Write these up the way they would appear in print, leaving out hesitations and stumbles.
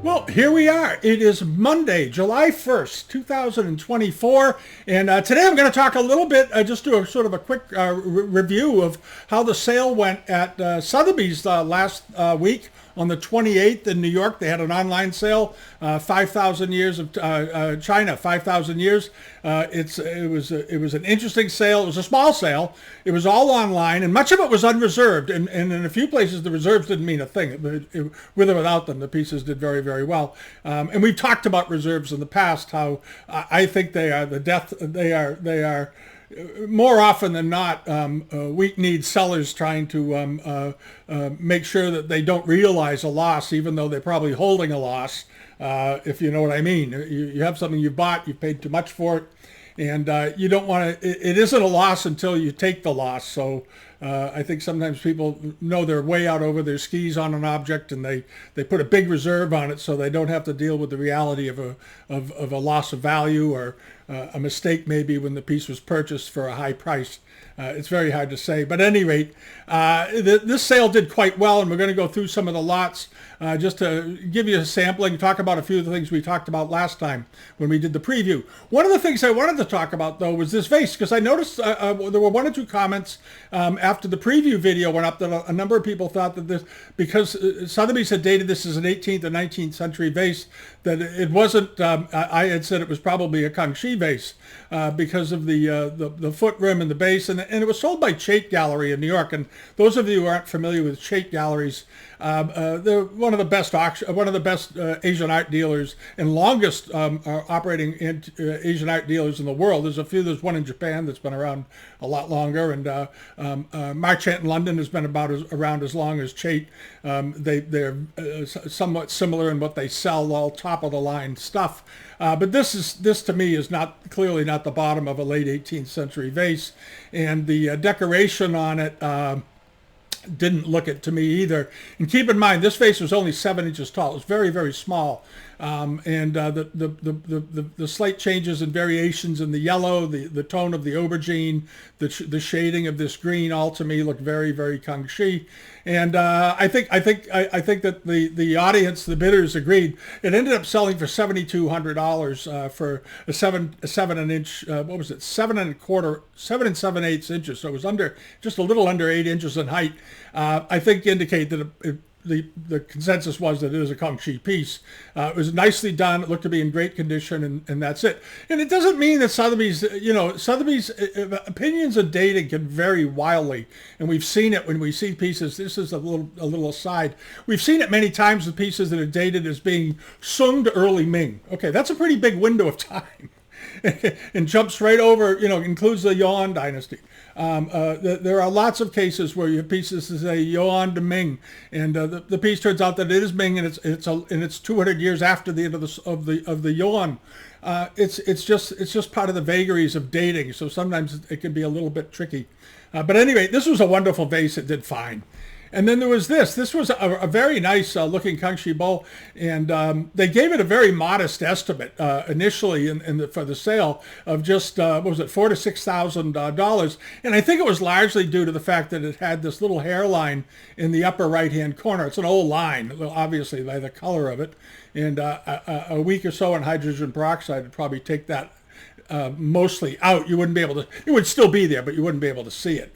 Well, here we are. It is Monday, July 1st, 2024. And today I'm going to talk a little bit, just do a sort of a quick review of how the sale went at Sotheby's last week on the 28th in New York. They had an online sale, 5,000 years of China, 5,000 years. It was an interesting sale. It was a small sale. It was all online, and much of it was unreserved. And in a few places, the reserves didn't mean a thing. With or without them, the pieces did very, very well. And we've talked about reserves in the past. How I think they are the death. They are more often than not, weak-kneed sellers trying to make sure that they don't realize a loss, even though they're probably holding a loss, if you know what I mean. You have something you bought, you paid too much for it, and you don't want to, it isn't a loss until you take the loss. So I think sometimes people know they're way out over their skis on an object, and they put a big reserve on it so they don't have to deal with the reality of a loss of value or a mistake maybe when the piece was purchased for a high price. It's very hard to say. But at any rate, this sale did quite well, and we're going to go through some of the lots just to give you a sampling, talk about a few of the things we talked about last time when we did the preview. One of the things I wanted to talk about, though, was this vase, because I noticed there were one or two comments after the preview video went up that a number of people thought that this, because Sotheby's had dated this as an 18th or 19th century vase, that it wasn't, I had said it was probably a Kangxi vase because of the foot rim and the base, and it was sold by Chait Gallery in New York. And those of you who aren't familiar with Chait Galleries, they're one of the best Asian art dealers and longest operating Asian art dealers in the world. There's one in Japan that's been around a lot longer, and Marchant in London has been around as long as Chait. They're somewhat similar in what they sell, all top of the line stuff. But this to me is clearly not the bottom of a late 18th century vase, and the decoration on it didn't look it to me either. And keep in mind, this vase was only 7 inches tall. It was very, very small. And the slight changes and variations in the yellow, the tone of the aubergine, the shading of this green, all to me look very, very Kangxi. And I think that the audience, the bidders, agreed. It ended up selling for $7,200 for a 7 7.8 inches. So it was just a little under 8 inches in height. I think indicate that the consensus was that it is a Kangxi piece. It was nicely done. It looked to be in great condition, and that's it. And it doesn't mean that Sotheby's opinions of dating can vary wildly, and we've seen it when we see pieces. This is a little aside. We've seen it many times with pieces that are dated as being Sung to early Ming. Okay, that's a pretty big window of time. And jumps right over, includes the Yuan dynasty. There are lots of cases where you have pieces that say Yuan to Ming, and the piece turns out that it is Ming, and it's 200 years after the end of the Yuan. It's just part of the vagaries of dating. So sometimes it can be a little bit tricky. But anyway, this was a wonderful vase. It did fine. And then there was this. This was a very nice looking Kangxi bowl, and they gave it a very modest estimate initially for the sale of just what was it, $4,000 to $6,000, and I think it was largely due to the fact that it had this little hairline in the upper right-hand corner. It's an old line, obviously by the color of it, and a week or so in hydrogen peroxide would probably take that mostly out. You wouldn't be able to. It would still be there, but you wouldn't be able to see it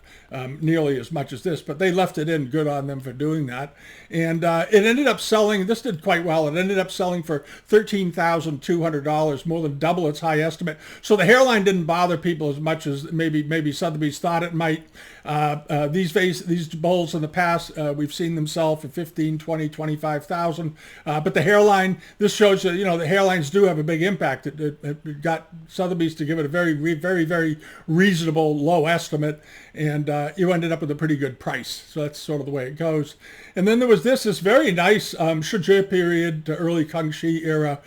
nearly as much as this. But they left it in. Good on them for doing that. And it ended up selling. This did quite well. It ended up selling for $13,200, more than double its high estimate. So the hairline didn't bother people as much as maybe Sotheby's thought it might. These bowls in the past, we've seen them sell for 15, 20, 25,000. But the hairline, this shows that, the hairlines do have a big impact. It got Sotheby's to give it a very, very, very reasonable low estimate, and you ended up with a pretty good price. So that's sort of the way it goes. And then there was this very nice Shiji period to early Kangxi era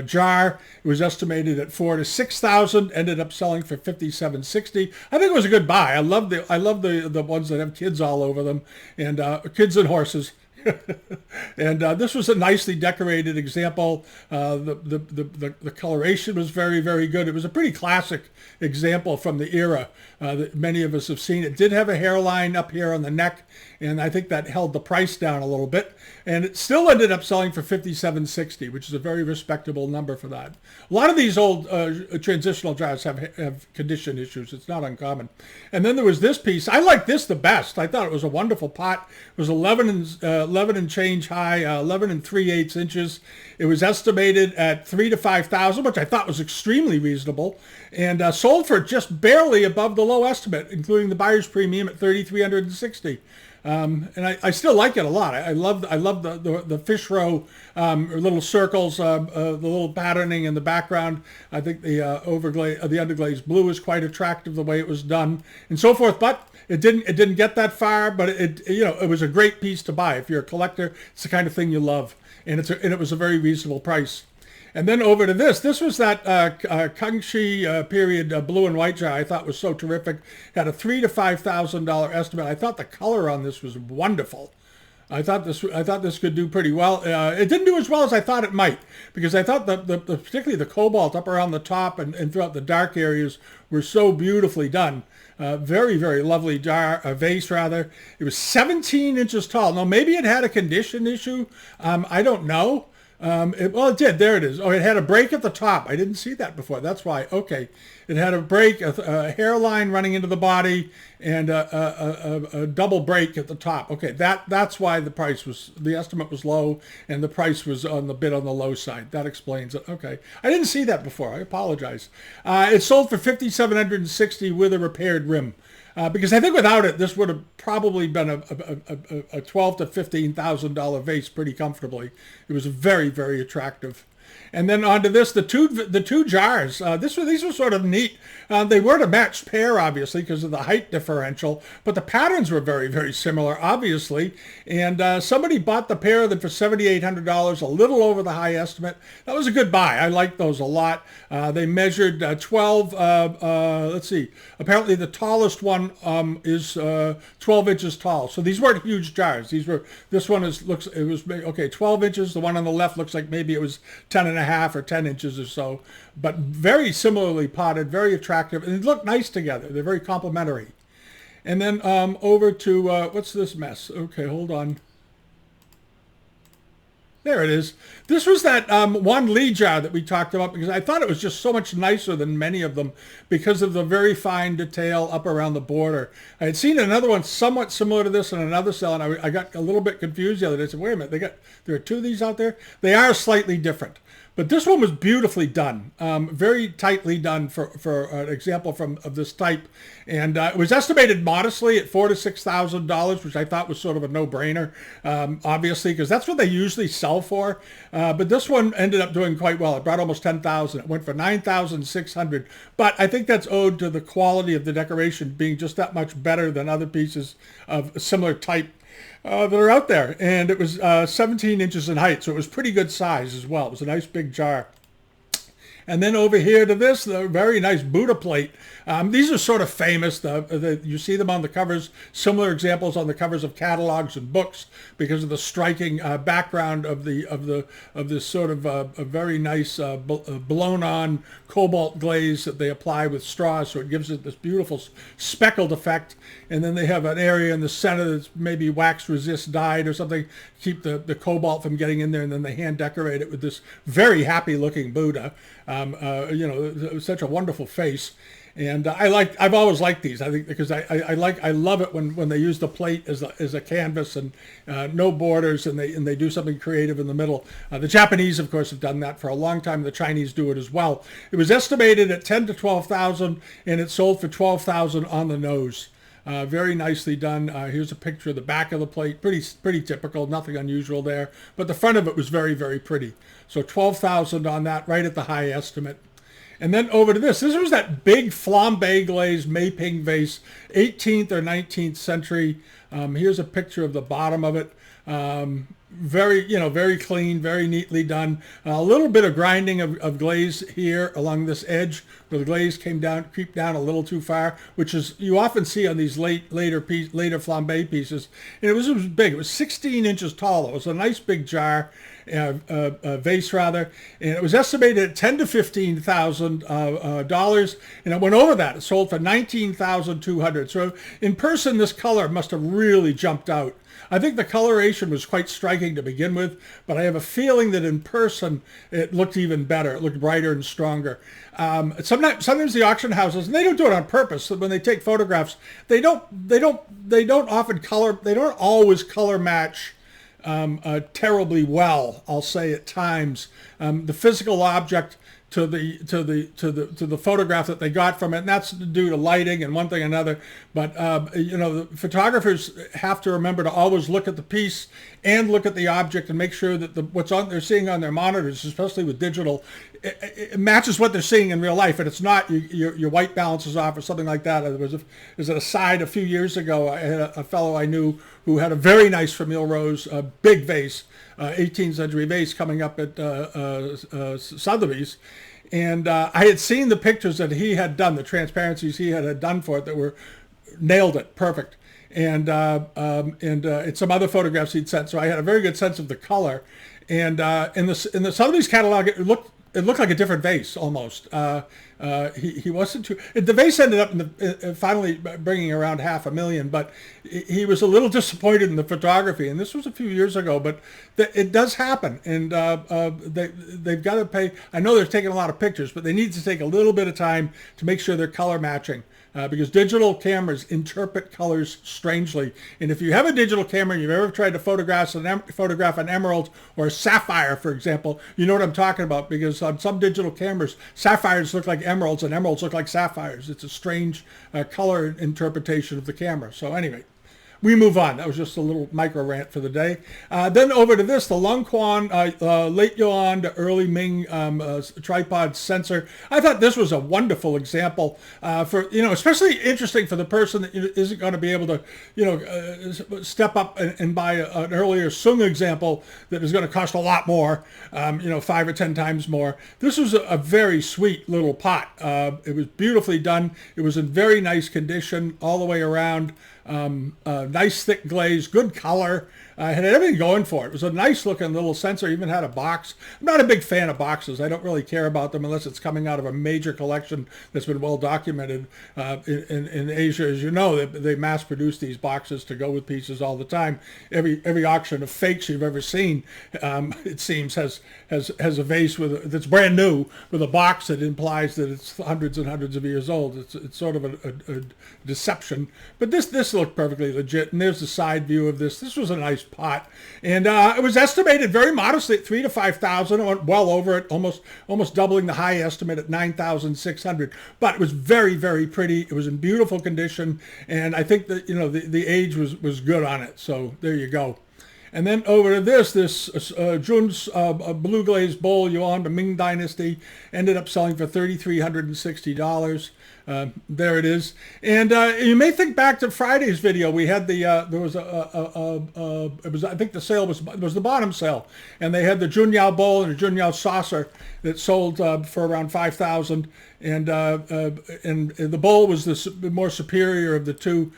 jar. It was estimated at 4,000 to 6,000. Ended up selling for 5,760. I think it was a good buy. I love the ones that have kids all over them, and kids and horses. And this was a nicely decorated example. The coloration was very, very good. It was a pretty classic example from the era that many of us have seen. It did have a hairline up here on the neck, and I think that held the price down a little bit. And it still ended up selling for $5,760, which is a very respectable number for that. A lot of these old transitional jars have condition issues. It's not uncommon. And then there was this piece. I like this the best. I thought it was a wonderful pot. It was 11 and change high, 11 and 3/8 inches. It was estimated at 3,000 to 5,000, which I thought was extremely reasonable, and sold for just barely above the low estimate, including the buyer's premium at 3,360. And I still like it a lot. I love the fish row little circles, the little patterning in the background. I think the underglaze blue is quite attractive the way it was done, and so forth. But it didn't get that far. But it was a great piece to buy if you're a collector. It's the kind of thing you love, and it was a very reasonable price. And then over to this. This was that Kangxi period blue and white jar I thought was so terrific. Had a $3,000 to $5,000 estimate. I thought the color on this was wonderful. I thought this could do pretty well. It didn't do as well as I thought it might, because I thought particularly the cobalt up around the top and throughout the dark areas were so beautifully done. Very, very lovely vase rather. It was 17 inches tall. Now maybe it had a condition issue. I don't know. It did. There it is. Oh, it had a break at the top. I didn't see that before. That's why. Okay. It had a break, a hairline running into the body, and a double break at the top. Okay. That's why the estimate was low, and the price was on the low side. That explains it. Okay. I didn't see that before. I apologize. It sold for $5,760 with a repaired rim. Because I think without it, this would have probably been a $12,000 to $15,000 vase pretty comfortably. It was very, very attractive. And then onto this, the two jars. These were sort of neat. They weren't a matched pair, obviously, because of the height differential, but the patterns were very, very similar, obviously. And somebody bought the pair of them for $7,800, a little over the high estimate. That was a good buy. I liked those a lot. They measured 12. Let's see. Apparently, the tallest one is 12 inches tall. So these weren't huge jars. This one looks 12 inches. The one on the left looks like maybe it was 10 and a half or 10 inches or so, but very similarly potted, very attractive, and they look nice together. They're very complementary. And then over to, what's this mess? Okay, hold on. There it is. This was that Wan Li jar that we talked about, because I thought it was just so much nicer than many of them because of the very fine detail up around the border. I had seen another one somewhat similar to this in another sale, and I got a little bit confused the other day. I said, wait a minute, there are two of these out there? They are slightly different. But this one was beautifully done, very tightly done for an example of this type. And it was estimated modestly at $4,000 to $6,000, which I thought was sort of a no-brainer, obviously, because that's what they usually sell for. But this one ended up doing quite well. It brought almost $10,000. It went for $9,600. But I think that's owed to the quality of the decoration being just that much better than other pieces of a similar type that are out there. And it was 17 inches in height, so it was pretty good size as well. It was a nice big jar. And then over here to this, the very nice Buddha plate. These are sort of famous. You see them on the covers, similar examples on the covers of catalogs and books because of the striking background of this sort of a very nice blown-on cobalt glaze that they apply with straws, so it gives it this beautiful speckled effect. And then they have an area in the center that's maybe wax resist dyed or something, keep the cobalt from getting in there, and then they hand decorate it with this very happy looking Buddha. Such a wonderful face. And I've always liked these. I think because I love it when they use the plate as a canvas and no borders, and they do something creative in the middle. The Japanese, of course, have done that for a long time. The Chinese do it as well. It was estimated at $10,000 to $12,000, and it sold for $12,000 on the nose. Very nicely done. Here's a picture of the back of the plate. Pretty typical, nothing unusual there. But the front of it was very, very pretty. So 12,000 on that, right at the high estimate. And then over to this. This was that big flambe glazed Mei-ping vase, 18th or 19th century. Here's a picture of the bottom of it. Very clean, very neatly done. A little bit of grinding of glaze here along this edge where the glaze creeped down a little too far, which is you often see on these later flambe pieces. And it was big. It was 16 inches tall. It was a nice big jar. Vase rather, and it was estimated at $10,000 to $15,000, and it went over that. It sold for $19,200. So in person, this color must have really jumped out. I think the coloration was quite striking to begin with, but I have a feeling that in person it looked even better. It looked brighter and stronger. Sometimes the auction houses, and they don't do it on purpose. When they take photographs, they don't always color match terribly well, I'll say at times. The physical object to the photograph that they got from it, and that's due to lighting and one thing or another. But the photographers have to remember to always look at the piece and look at the object and make sure that they're seeing on their monitors, especially with digital, it matches what they're seeing in real life. And it's not your white balance is off or something like that. There was an aside a few years ago. I had a fellow I knew who had a very nice Famille Rose big vase, 18th century vase coming up at Sotheby's. And I had seen the pictures that he had done, the transparencies he had done for it that were nailed it, perfect. And some other photographs he'd sent. So I had a very good sense of the color. And in the Sotheby's catalog, it looked like a different vase almost. He wasn't too. The vase ended up finally bringing around $500,000, but he was a little disappointed in the photography. And this was a few years ago, but it does happen. And they've got to pay. I know they're taking a lot of pictures, but they need to take a little bit of time to make sure they're color matching. Because digital cameras interpret colors strangely. And if you have a digital camera and you've ever tried to photograph an emerald or a sapphire, for example, you know what I'm talking about, because on some digital cameras, sapphires look like emeralds and emeralds look like sapphires. It's a strange color interpretation of the camera. So anyway, we move on. That was just a little micro rant for the day. Then over to this, the Lung Quan late Yuan to early Ming tripod sensor. I thought this was a wonderful example for, especially interesting for the person that isn't going to be able to, step up and buy an earlier Sung example that is going to cost a lot more, 5 or 10 times more. This was a very sweet little pot. It was beautifully done. It was in very nice condition all the way around. Nice thick glaze, good color. Had everything going for it. It was a nice looking little sensor. Even had a box. I'm not a big fan of boxes. I don't really care about them unless it's coming out of a major collection that's been well documented. In Asia, as you know, they mass produce these boxes to go with pieces all the time. Every auction of fakes you've ever seen, it seems, has a vase that's brand new with a box that implies that it's hundreds and hundreds of years old. It's sort of a deception. But this looked perfectly legit. And there's the side view of this. This was a nice pot, and it was estimated very modestly at $3,000 to $5,000. It went well over it, almost doubling the high estimate at $9,600. But it was very, very pretty. It was in beautiful condition, and I think that the age was good on it. So there you go. And then over to this Jun's blue glazed bowl Yuan to Ming Dynasty ended up selling for $3,360. There it is. And you may think back to Friday's video. We had there was I think the sale was the bottom sale, and they had the Junyao bowl and the Junyao saucer that sold for around $5,000, and the bowl was the more superior of the two.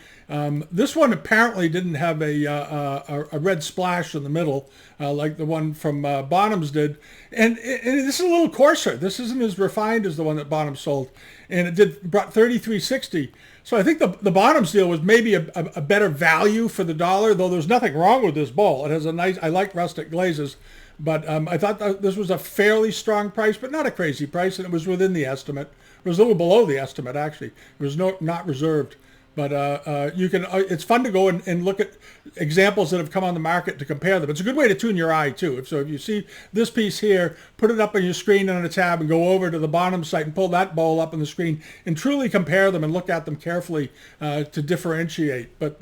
This one apparently didn't have a red splash in the middle like the one from Bonham's did. And this is a little coarser. This isn't as refined as the one that Bonham sold. And it brought $3,360. So I think the Bonham's deal was maybe a better value for the dollar, though there's nothing wrong with this bowl. It has I like rustic glazes. But I thought that this was a fairly strong price, but not a crazy price, and it was within the estimate. It was a little below the estimate, actually. It was not reserved. But you can. It's fun to go and look at examples that have come on the market to compare them. It's a good way to tune your eye too. So if you see this piece here, put it up on your screen on a tab and go over to the bottom site and pull that bowl up on the screen and truly compare them and look at them carefully to differentiate. But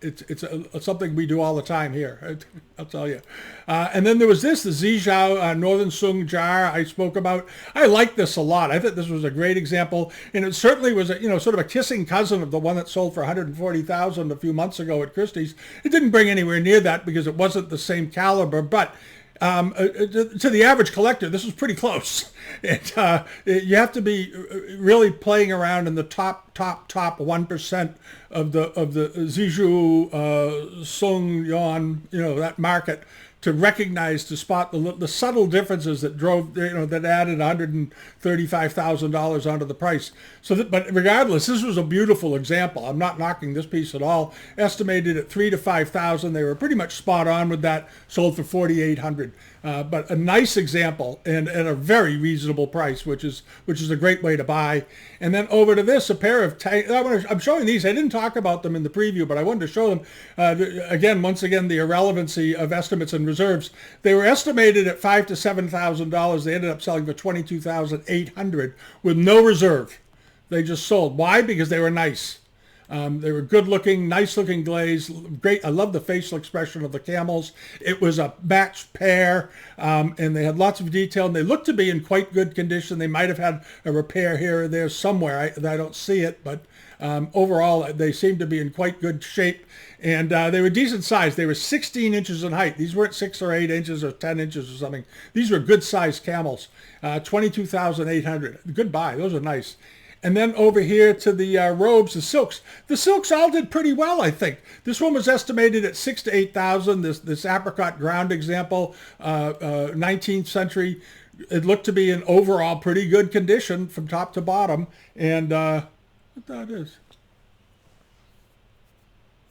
it's something we do all the time here. I'll tell you. And then there was this, the Zizhou Northern Sung jar I spoke about. I like this a lot. I think this was a great example, and it certainly was sort of a kissing cousin of the one that sold for $140,000 a few months ago at Christie's. It didn't bring anywhere near that because it wasn't the same caliber, but to the average collector, this was pretty close. You have to be really playing around in the top 1% of the Zizhou Sung Yuan, that market, to recognize, to spot the subtle differences that drove, that added $135,000 onto the price. But regardless, this was a beautiful example. I'm not knocking this piece at all. Estimated at $3,000 to $5,000. They were pretty much spot on with that. Sold for $4,800. But a nice example and at a very reasonable price, which is a great way to buy. And then over to this, a pair of I'm showing these. I didn't talk about them in the preview, but I wanted to show them once again, the irrelevancy of estimates and reserves. They were estimated at $5,000 to $7,000. They ended up selling for $22,800 with no reserve. They just sold. Why? Because they were nice. They were good looking, nice looking glaze. Great. I love the facial expression of the camels. It was a matched pair, and they had lots of detail, and they looked to be in quite good condition. They might have had a repair here or there somewhere. I don't see it, but overall, they seemed to be in quite good shape. And they were decent size. They were 16 inches in height. These weren't 6 or 8 inches or 10 inches or something. These were good sized camels. $22,800. Good buy. Those are nice. And then over here to the robes, the silks. The silks all did pretty well, I think. This one was estimated at $6,000 to $8,000. This apricot ground example, 19th century. It looked to be in overall pretty good condition from top to bottom. And what that is?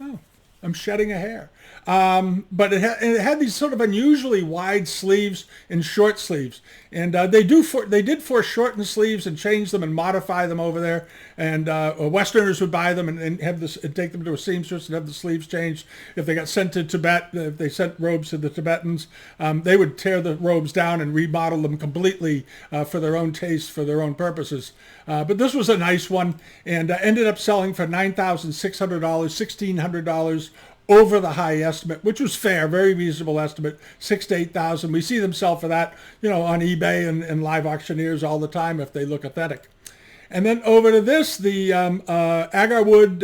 Oh, I'm shedding a hair. But it had these sort of unusually wide sleeves and short sleeves. And they did foreshorten sleeves and change them and modify them over there. And Westerners would buy them and have this and take them to a seamstress and have the sleeves changed. If they got sent to Tibet, if they sent robes to the Tibetans, they would tear the robes down and remodel them completely for their own taste, for their own purposes. But this was a nice one, and ended up selling for $9,600, $1,600 over the high estimate, which was fair, very reasonable estimate, $6,000 to $8,000. We see them sell for that, on eBay and live auctioneers all the time if they look authentic. And then over to this, the agarwood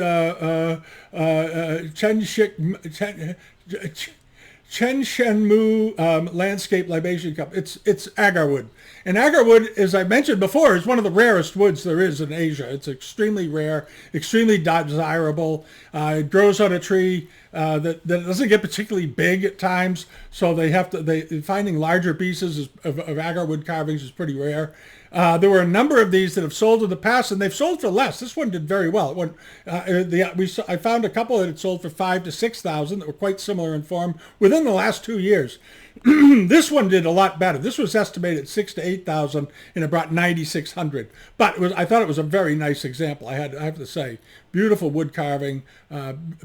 Chen Shenmu Landscape Libation Cup. It's agarwood. And agarwood, as I mentioned before, is one of the rarest woods there is in Asia. It's extremely rare, extremely desirable. It grows on a tree that doesn't get particularly big at times, so finding larger pieces of agarwood carvings is pretty rare. There were a number of these that have sold in the past, and they've sold for less. This one did very well. I found a couple that had sold for $5,000 to $6,000 that were quite similar in form within the last 2 years. This one did a lot better. This was estimated at $6,000 to $8,000, and it brought $9,600. But I thought it was a very nice example. I have to say, beautiful wood carving,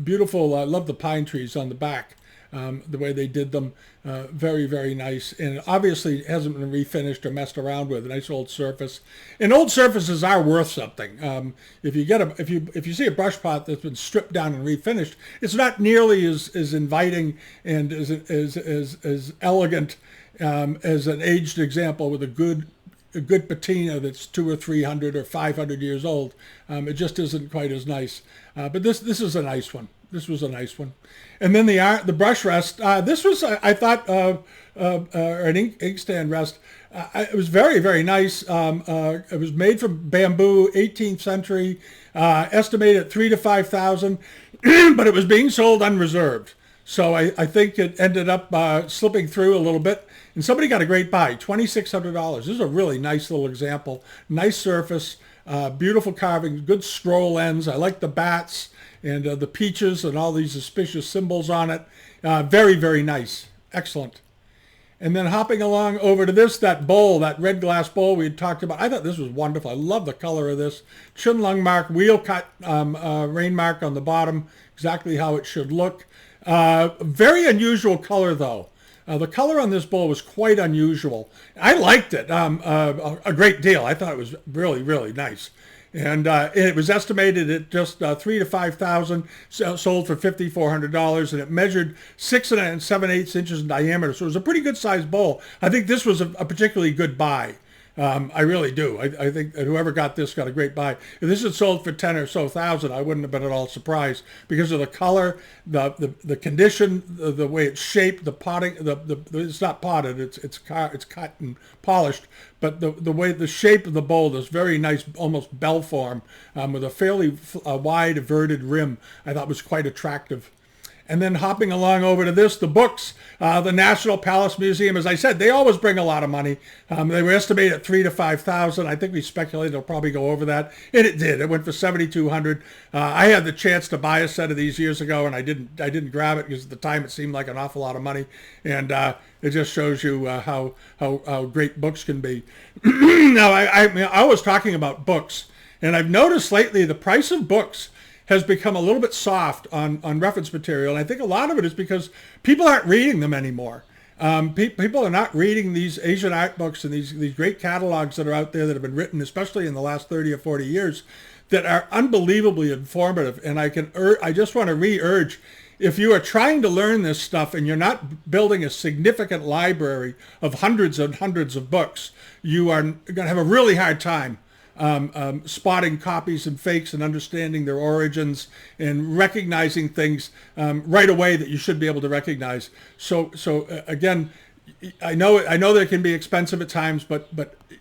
beautiful. I love the pine trees on the back. The way they did them, very, very nice. And obviously it hasn't been refinished or messed around with. A nice old surface. And old surfaces are worth something. If you see a brush pot that's been stripped down and refinished, it's not nearly as inviting and as elegant as an aged example with a good patina that's 200 or 300 or 500 years old. It just isn't quite as nice. But this is a nice one. This was a nice one. And then the brush rest. This was, I thought, an inkstand rest. It was very, very nice. It was made from bamboo, 18th century, estimated at $3,000 to $5,000, but it was being sold unreserved. So I think it ended up slipping through a little bit. And somebody got a great buy, $2,600. This is a really nice little example. Nice surface, beautiful carving, good scroll ends. I like the bats and the peaches and all these auspicious symbols on it. Very, very nice. Excellent. And then hopping along over to this, that bowl, that red glass bowl we had talked about. I thought this was wonderful. I love the color of this. Chin lung mark, wheel cut rain mark on the bottom, exactly how it should look. Very unusual color though. The color on this bowl was quite unusual. I liked it a great deal. I thought it was really, really nice. And it was estimated at just 3,000 to 5,000, sold for $5,400, and it measured 6 7/8 inches in diameter. So it was a pretty good sized bowl. I think this was a particularly good buy. I really do. I think that whoever got this got a great buy. If this had sold for 10 or so thousand, I wouldn't have been at all surprised because of the color, the condition, the way it's shaped, the potting. It's not potted. It's cut and polished. But the way the shape of the bowl is very nice, almost bell form, with a fairly wide everted rim. I thought was quite attractive. And then hopping along over to this, the books, the National Palace Museum, as I said, they always bring a lot of money. They were estimated at 3,000 to 5,000. I think we speculated it'll probably go over that, and it did. It went for 7,200. I had the chance to buy a set of these years ago, and I didn't grab it because at the time it seemed like an awful lot of money, and it just shows you how great books can be. Now, I was talking about books, and I've noticed lately the price of books has become a little bit soft on reference material. And I think a lot of it is because people aren't reading them anymore. People are not reading these Asian art books and these great catalogs that are out there that have been written, especially in the last 30 or 40 years, that are unbelievably informative. And I just want to re-urge, if you are trying to learn this stuff and you're not building a significant library of hundreds and hundreds of books, you are going to have a really hard time spotting copies and fakes and understanding their origins and recognizing things right away that you should be able to recognize. So again, I know they can be expensive at times, but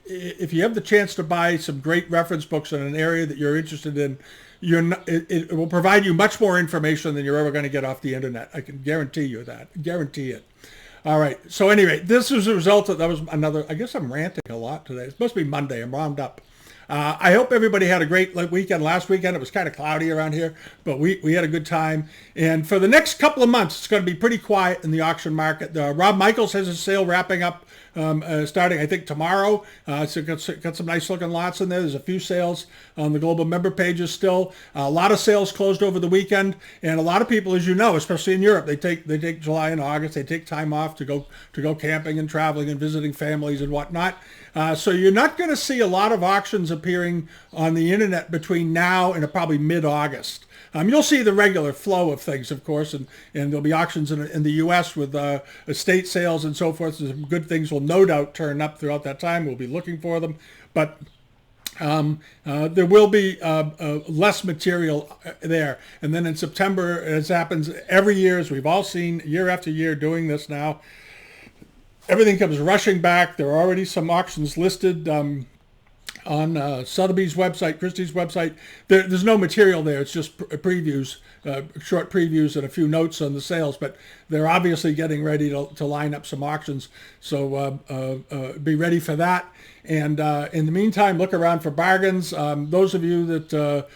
if you have the chance to buy some great reference books in an area that you're interested in, it will provide you much more information than you're ever going to get off the internet. I can guarantee you that. Guarantee it. All right. So anyway, this was a result of, that was another, I guess I'm ranting a lot today. It must be Monday. I'm wound up. I hope everybody had a great weekend. Last weekend, it was kind of cloudy around here, but we had a good time. And for the next couple of months, it's going to be pretty quiet in the auction market. Rob Michaels has a sale wrapping up starting, I think, tomorrow. So got some nice looking lots in there. There's a few sales on the global member pages still. A lot of sales closed over the weekend. And a lot of people, as you know, especially in Europe, they take July and August. They take time off to go camping and traveling and visiting families and whatnot. So you're not going to see a lot of auctions appearing on the internet between now and probably mid-August. You'll see the regular flow of things, of course, and there'll be auctions in the U.S. with estate sales and so forth. So some good things will no doubt turn up throughout that time. We'll be looking for them. But there will be less material there. And then in September, as happens every year, as we've all seen year after year doing this now, everything comes rushing back. There are already some auctions listed on Sotheby's website, Christie's website. There's no material there. It's just previews, short previews and a few notes on the sales. But they're obviously getting ready to line up some auctions. So be ready for that. And in the meantime, look around for bargains. Those of you that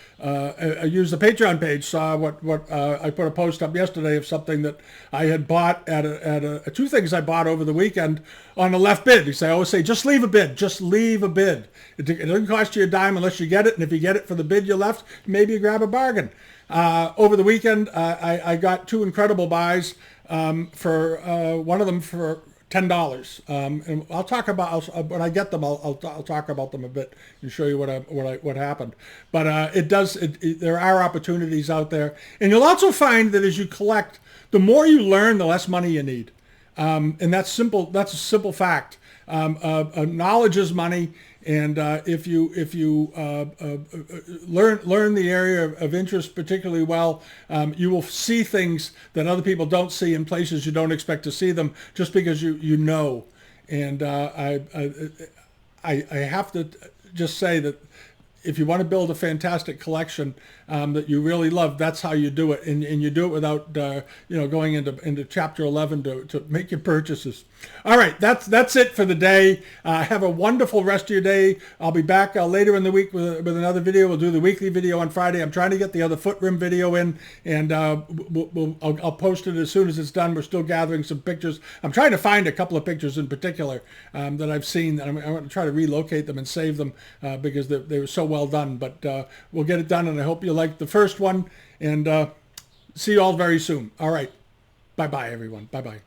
use the Patreon page saw what I put a post up yesterday of something that I had bought at two things I bought over the weekend on a left bid. I always say, just leave a bid. Just leave a bid. It doesn't cost you a dime unless you get it. And if you get it for the bid you left, maybe you grab a bargain. Over the weekend, I got two incredible buys for one of them for $10. And I'll talk about, when I get them, I'll talk about them a bit and show you what happened. But there are opportunities out there. And you'll also find that as you collect, the more you learn, the less money you need. And that's simple. That's a simple fact. Knowledge is money. And if you learn the area of interest particularly well, you will see things that other people don't see in places you don't expect to see them, just because you know. And I have to just say that if you want to build a fantastic collection that you really love, that's how you do it, and you do it without going into Chapter 11 to make your purchases. All right, that's it for the day. Have a wonderful rest of your day. I'll be back later in the week with another video. We'll do the weekly video on Friday. I'm trying to get the other foot rim video in, and I'll post it as soon as it's done. We're still gathering some pictures. I'm trying to find a couple of pictures in particular that I've seen. I'm going to try to relocate them and save them because they were so well done. But we'll get it done, and I hope you liked the first one. And see you all very soon. All right. Bye-bye, everyone. Bye-bye.